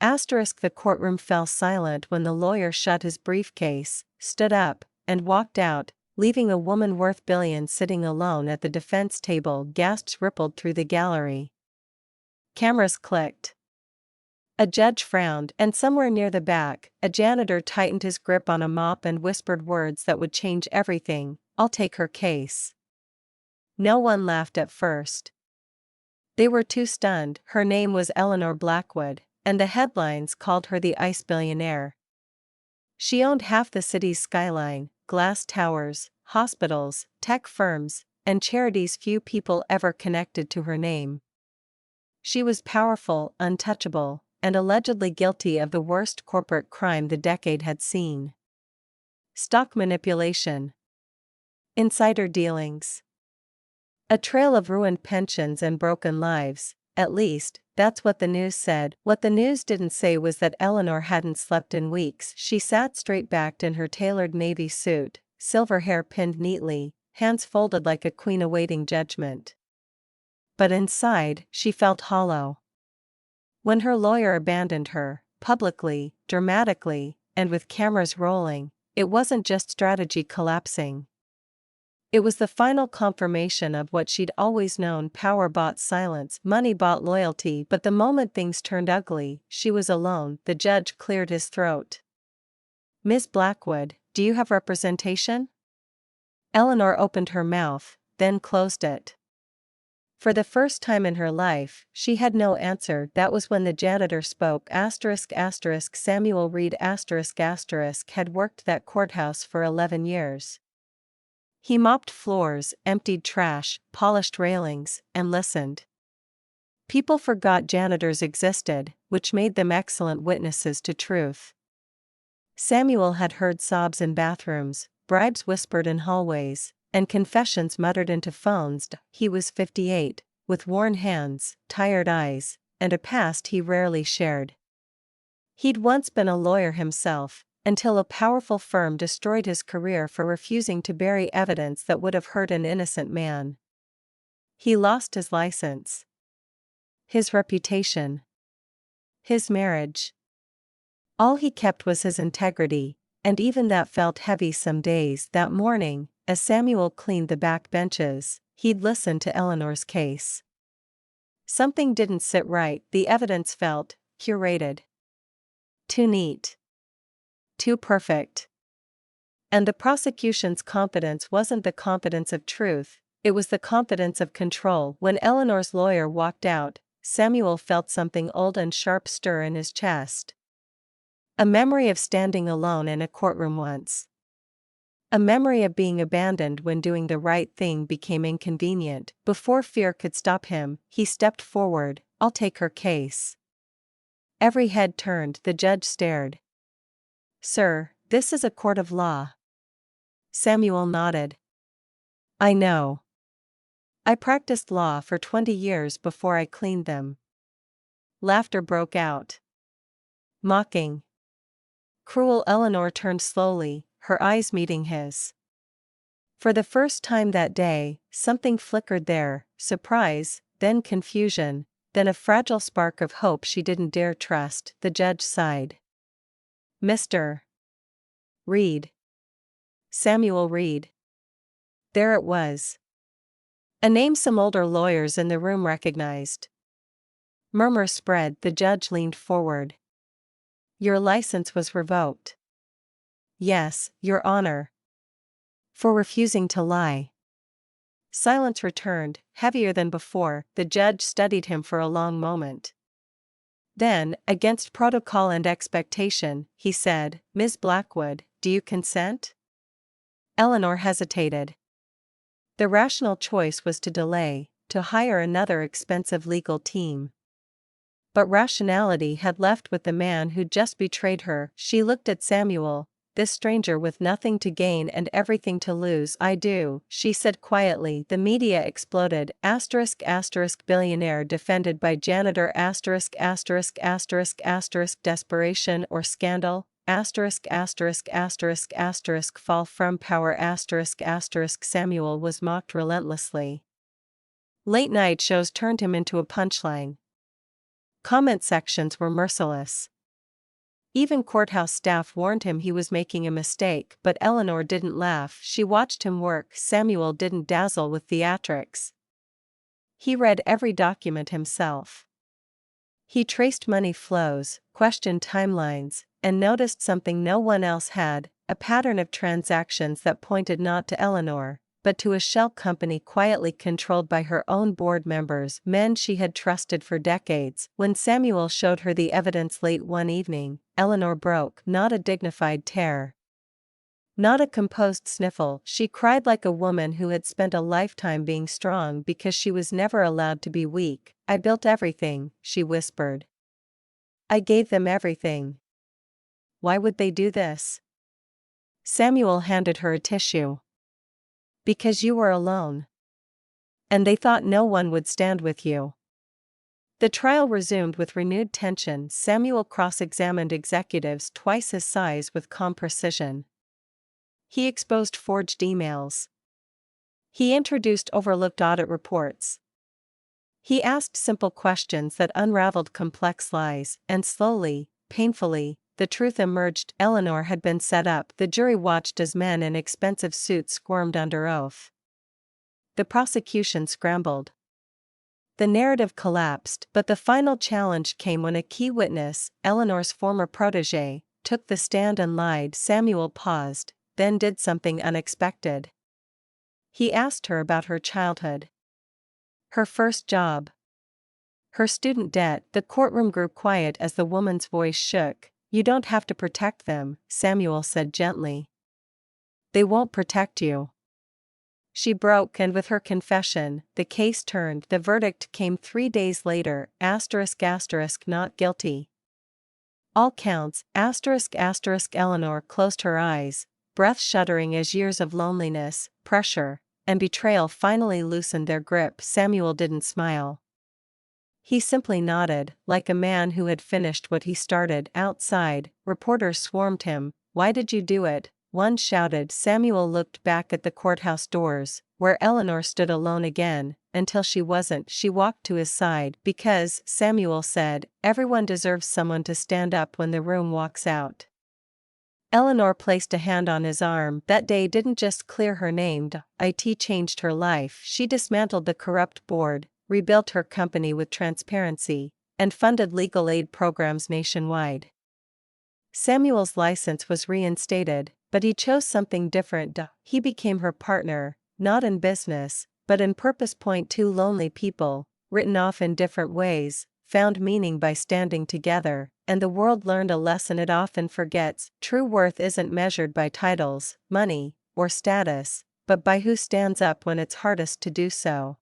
Asterisk the courtroom fell silent when the lawyer shut his briefcase, stood up, and walked out, leaving a woman worth billions sitting alone at the defense table. Gasps rippled through the gallery. Cameras clicked. A judge frowned, and somewhere near the back, a janitor tightened his grip on a mop and whispered words that would change everything. "I'll take her case." No one laughed at first. They were too stunned. Her name was Eleanor Blackwood, and the headlines called her the Ice Billionaire. She owned half the city's skyline, glass towers, hospitals, tech firms, and charities. Few people ever connected to her name. She was powerful, untouchable, and allegedly guilty of the worst corporate crime the decade had seen. Stock manipulation. Insider dealings. A trail of ruined pensions and broken lives. At least, that's what the news said. What the news didn't say was that Eleanor hadn't slept in weeks. She sat straight-backed in her tailored navy suit, silver hair pinned neatly, hands folded like a queen awaiting judgment. But inside, she felt hollow. When her lawyer abandoned her, publicly, dramatically, and with cameras rolling, it wasn't just strategy collapsing. It was the final confirmation of what she'd always known: power bought silence, money bought loyalty. But the moment things turned ugly, she was alone. The judge cleared his throat. "Ms. Blackwood, do you have representation?" Eleanor opened her mouth, then closed it. For the first time in her life, she had no answer. That was when the janitor spoke. Samuel Reed had worked that courthouse for 11 years. He mopped floors, emptied trash, polished railings, and listened. People forgot janitors existed, which made them excellent witnesses to truth. Samuel had heard sobs in bathrooms, bribes whispered in hallways, and confessions muttered into phones. He was 58, with worn hands, tired eyes, and a past he rarely shared. He'd once been a lawyer himself, until a powerful firm destroyed his career for refusing to bury evidence that would have hurt an innocent man. He lost his license, his reputation, his marriage. All he kept was his integrity, and even that felt heavy some days. That morning, as Samuel cleaned the back benches, he'd listened to Eleanor's case. Something didn't sit right. The evidence felt curated. Too neat. Too perfect. And the prosecution's confidence wasn't the confidence of truth, it was the confidence of control. When Eleanor's lawyer walked out, Samuel felt something old and sharp stir in his chest. A memory of standing alone in a courtroom once. A memory of being abandoned when doing the right thing became inconvenient. Before fear could stop him, he stepped forward. "I'll take her case." Every head turned. The judge stared. "Sir, this is a court of law." Samuel nodded. "I know. I practiced law for 20 years before I cleaned them." Laughter broke out. Mocking. Cruel. Eleanor turned slowly, her eyes meeting his. For the first time that day, something flickered there: surprise, then confusion, then a fragile spark of hope she didn't dare trust. The judge sighed. "Mr. Reed. Samuel Reed." There it was. A name some older lawyers in the room recognized. Murmurs spread. The judge leaned forward. "Your license was revoked." "Yes, Your Honor." "For refusing to lie." Silence returned, heavier than before. The judge studied him for a long moment. Then, against protocol and expectation, he said, "Ms. Blackwood, do you consent?" Eleanor hesitated. The rational choice was to delay, to hire another expensive legal team. But rationality had left with the man who'd just betrayed her. She looked at Samuel, this stranger with nothing to gain and everything to lose. "I do," she said quietly. The media exploded. Billionaire defended by janitor. Desperation or scandal. Fall from power. Samuel was mocked relentlessly. Late night shows turned him into a punchline. Comment sections were merciless. Even courthouse staff warned him he was making a mistake, but Eleanor didn't laugh. She watched him work. Samuel didn't dazzle with theatrics. He read every document himself. He traced money flows, questioned timelines, and noticed something no one else had, a pattern of transactions that pointed not to Eleanor, but to a shell company quietly controlled by her own board members, men she had trusted for decades. When Samuel showed her the evidence late one evening, Eleanor broke, not a dignified tear, not a composed sniffle. She cried like a woman who had spent a lifetime being strong because she was never allowed to be weak. "I built everything," she whispered. "I gave them everything. Why would they do this?" Samuel handed her a tissue. "Because you were alone. And they thought no one would stand with you." The trial resumed with renewed tension. Samuel cross-examined executives twice his size with calm precision. He exposed forged emails. He introduced overlooked audit reports. He asked simple questions that unraveled complex lies, and slowly, painfully, the truth emerged. Eleanor had been set up. The jury watched as men in expensive suits squirmed under oath. The prosecution scrambled. The narrative collapsed, but the final challenge came when a key witness, Eleanor's former protégé, took the stand and lied. Samuel paused, then did something unexpected. He asked her about her childhood. Her first job. Her student debt. The courtroom grew quiet as the woman's voice shook. "You don't have to protect them," Samuel said gently. "They won't protect you." She broke, and with her confession, the case turned. The verdict came 3 days later, ***, not guilty. All counts, ***. Eleanor closed her eyes, breath shuddering as years of loneliness, pressure, and betrayal finally loosened their grip. Samuel didn't smile. He simply nodded, like a man who had finished what he started. Outside, reporters swarmed him. "Why did you do it?" one shouted. Samuel looked back at the courthouse doors, where Eleanor stood alone again, until she wasn't. She walked to his side. "Because," Samuel said, "everyone deserves someone to stand up when the room walks out." Eleanor placed a hand on his arm. That day didn't just clear her name, it changed her life. She dismantled the corrupt board, rebuilt her company with transparency, and funded legal aid programs nationwide. Samuel's license was reinstated, but he chose something different. He became her partner, not in business, but in purpose. Two lonely people, written off in different ways, found meaning by standing together, and the world learned a lesson it often forgets. True worth isn't measured by titles, money, or status, but by who stands up when it's hardest to do so.